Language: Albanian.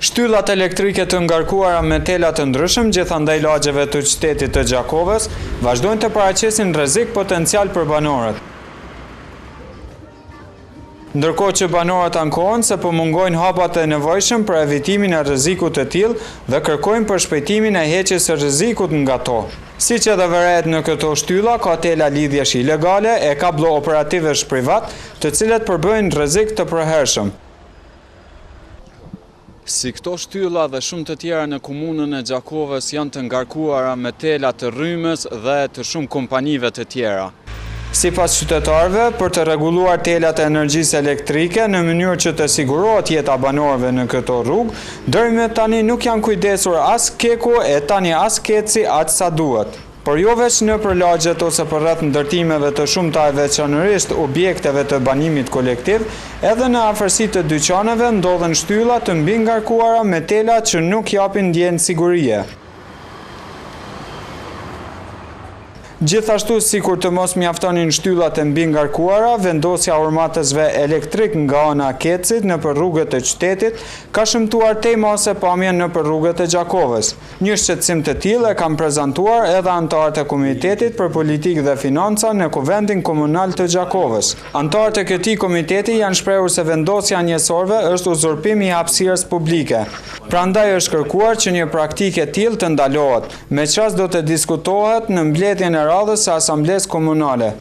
Shtyllat elektrike të ngarkuara me tela të ndryshëm gjithandaj lagjeve të qytetit të Gjakovës vazhdojnë të paraqesin rrezik potencial për banorët. Ndërkohë që banorët ankohen se po mungojnë hapat e nevojshëm për evitimin e rrezikut të tillë dhe kërkojnë përshpejtimin e heqjes së rrezikut nga to. Siç edhe vërehet në këto shtylla, ka tela lidhjesh ilegale e kablo operativesh privat, të cilët përbëjnë rrezik të përhershëm. Si këto shtylla dhe shumë të tjera në komunën e Gjakovës janë të ngarkuara me tela të rrymës dhe të shumë kompanive të tjera. Sipas qytetarëve, për të rregulluar telat e energjisë elektrike në mënyrë që të sigurohet jeta banorëve në këto rrugë, deri më tani nuk janë kujdesur as keku e tani as keci aq sa duhet. Por jo veç në për lagjet ose për rreth ndërtimeve të shumta e veçanërisht objekteve të banimit kolektiv, edhe në afërsi të dyqaneve ndodhen shtylla të mbi ngarkuara me tela që nuk japin ndjenjë sigurie. Gjithashtu, sikur të mos mjaftonin shtyllat e mbi ngarkuara, vendosja urmatësve elektrik nga ana e Kecit nëpër rrugët e qytetit ka shëmtuar temose pamjen nëpër rrugët e Gjakovës. Një shqetësim të tillë e kanë prezantuar edhe anëtarët e Komitetit për Politikë dhe Financa në Kuvendin Komunal të Gjakovës. Anëtarët e këtij komiteti janë shprehur se vendosja e njësorëve është uzurpim i hapësirës publike. Prandaj është kërkuar që një praktikë e tillë të ndalohet, me çast do të diskutohet në mbledhjen e radhës së Asamblesë Komunale.